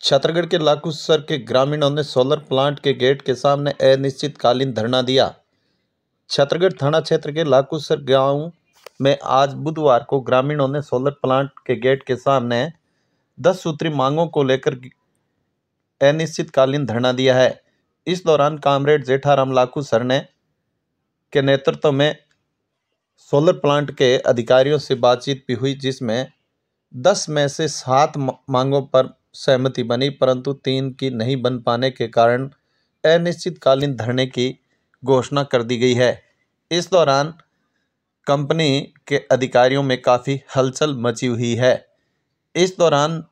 छतरगढ़ के लाखूसर के ग्रामीणों ने सोलर प्लांट के गेट के सामने अनिश्चितकालीन धरना दिया। छतरगढ़ थाना क्षेत्र के लाखूसर गांव में आज बुधवार को ग्रामीणों ने सोलर प्लांट के गेट के सामने 10 सूत्री मांगों को लेकर अनिश्चितकालीन धरना दिया है। इस दौरान कामरेड जेठाराम लाखूसर के नेतृत्व में सोलर प्लांट के अधिकारियों से बातचीत भी हुई, जिसमें 10 में से 7 मांगों पर सहमति बनी, परंतु 3 की नहीं बन पाने के कारण अनिश्चितकालीन धरने की घोषणा कर दी गई है। इस दौरान कंपनी के अधिकारियों में काफ़ी हलचल मची हुई है। इस दौरान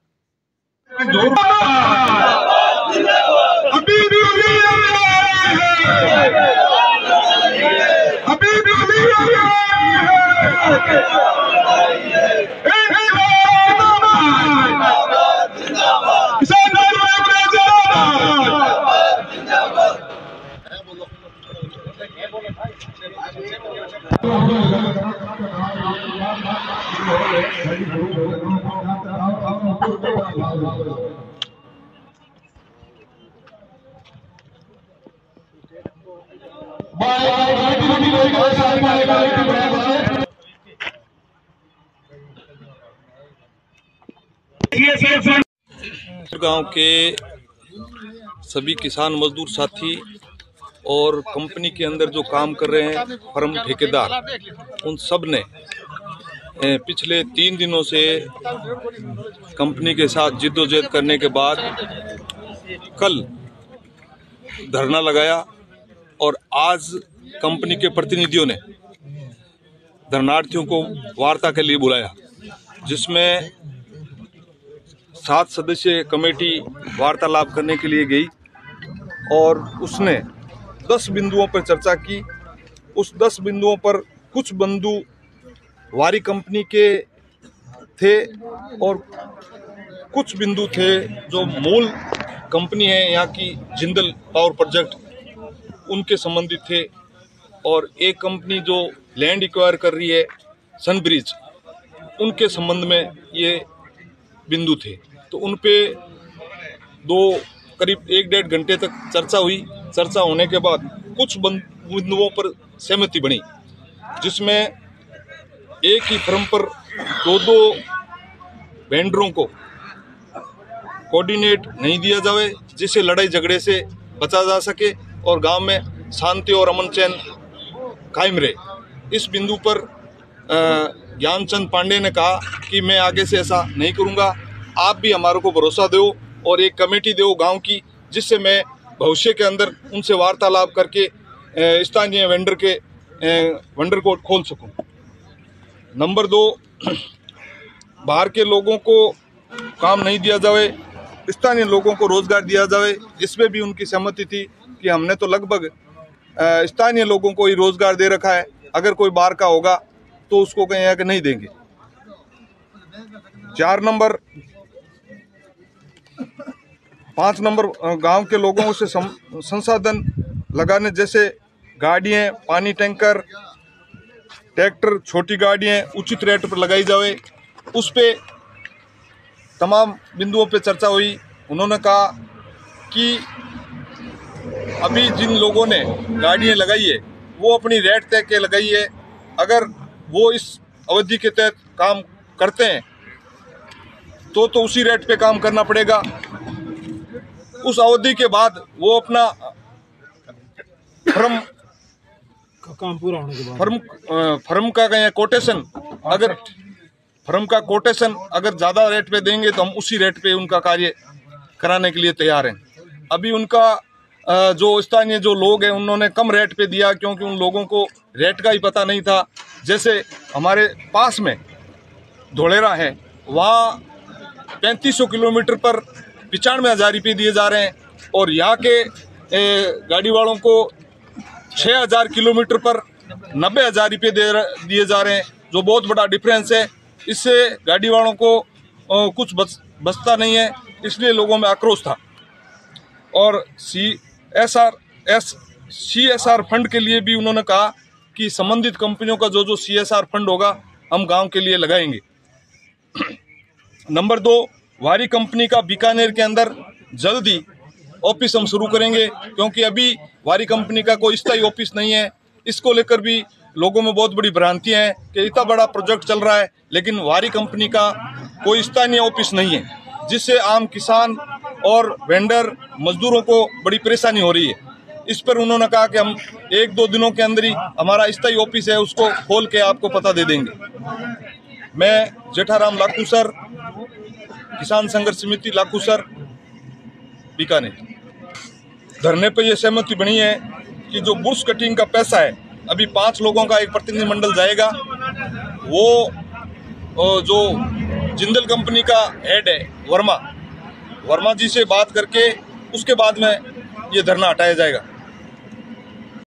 गांव के सभी किसान मजदूर साथी और कंपनी के अंदर जो काम कर रहे हैं फर्म ठेकेदार, उन सब ने पिछले 3 दिनों से कंपनी के साथ जिद्दोजहद करने के बाद कल धरना लगाया और आज कंपनी के प्रतिनिधियों ने धरनार्थियों को वार्ता के लिए बुलाया, जिसमें 7 सदस्यीय कमेटी वार्तालाप करने के लिए गई और उसने 10 बिंदुओं पर चर्चा की। उस 10 बिंदुओं पर कुछ बिंदु वारी कंपनी के थे और कुछ बिंदु थे जो मूल कंपनी है यहाँ की जिंदल पावर प्रोजेक्ट, उनके संबंधित थे। और एक कंपनी जो लैंड एक्वायर कर रही है सनब्रिज, उनके संबंध में ये बिंदु थे। तो उन पे करीब 1-1.5 घंटे तक चर्चा हुई। चर्चा होने के बाद कुछ बिंदुओं पर सहमति बनी, जिसमें एक ही फर्म पर 2 वेंडरों को कोऑर्डिनेट नहीं दिया जाए, जिससे लड़ाई झगड़े से बचा जा सके और गांव में शांति और अमन चैन कायम रहे। इस बिंदु पर ज्ञानचंद पांडे ने कहा कि मैं आगे से ऐसा नहीं करूंगा, आप भी हमारे को भरोसा दो और एक कमेटी दो गांव की, जिससे मैं भविष्य के अंदर उनसे वार्तालाप करके स्थानीय वेंडर को खोल सकूं। नंबर 2, बाहर के लोगों को काम नहीं दिया जाए, स्थानीय लोगों को रोजगार दिया जाए। इसमें भी उनकी सहमति थी कि हमने तो लगभग स्थानीय लोगों को ही रोजगार दे रखा है, अगर कोई बाहर का होगा तो उसको कहीं कि नहीं देंगे। 4 नंबर 5 नंबर गांव के लोगों से संसाधन लगाने, जैसे गाड़ियाँ, पानी टैंकर, ट्रैक्टर, छोटी गाड़ियाँ उचित रेट पर लगाई जाए। उस पे तमाम बिंदुओं पे चर्चा हुई। उन्होंने कहा कि अभी जिन लोगों ने गाड़ियाँ लगाई है वो अपनी रेट तय के लगाई है, अगर वो इस अवधि के तहत काम करते हैं तो उसी रेट पे काम करना पड़ेगा। उस अवधि के बाद वो अपना फर्म का काम पूरा होने के बाद फर्म का कोटेशन, अगर फर्म का कोटेशन अगर ज़्यादा रेट पे देंगे तो हम उसी रेट पे उनका कार्य कराने के लिए तैयार हैं। अभी उनका जो स्थानीय जो लोग हैं उन्होंने कम रेट पे दिया, क्योंकि उन लोगों को रेट का ही पता नहीं था। जैसे हमारे पास में धोलेरा है, वहाँ 3500 किलोमीटर पर 95,000 रुपये दिए जा रहे हैं और यहाँ के गाड़ी वालों को 6,000 किलोमीटर पर 90,000 रुपये दिए जा रहे हैं, जो बहुत बड़ा डिफरेंस है। इससे गाड़ी वालों को कुछ बचता नहीं है, इसलिए लोगों में आक्रोश था। और CSR फंड के लिए भी उन्होंने कहा कि संबंधित कंपनियों का जो CSR फंड होगा हम गांव के लिए लगाएंगे। नंबर 2, वारी कंपनी का बीकानेर के अंदर जल्द ही ऑफिस हम शुरू करेंगे, क्योंकि अभी वारी कंपनी का कोई स्थायी ऑफिस नहीं है। इसको लेकर भी लोगों में बहुत बड़ी भ्रांतियां हैं कि इतना बड़ा प्रोजेक्ट चल रहा है लेकिन वारी कंपनी का कोई स्थायी ऑफिस नहीं है, जिससे आम किसान और वेंडर मजदूरों को बड़ी परेशानी हो रही है। इस पर उन्होंने कहा कि हम 1-2 दिनों के अंदर ही हमारा स्थायी ऑफिस है उसको खोल के आपको पता दे देंगे। मैं जेठाराम लाखूसर, किसान संघर्ष समिति लाखूसर, बीकानेर। धरने पर यह सहमति बनी है कि जो बुश कटिंग का पैसा है, अभी 5 लोगों का एक प्रतिनिधिमंडल जाएगा, वो जो जिंदल कंपनी का हेड है वर्मा जी से बात करके उसके बाद में ये धरना हटाया जाएगा।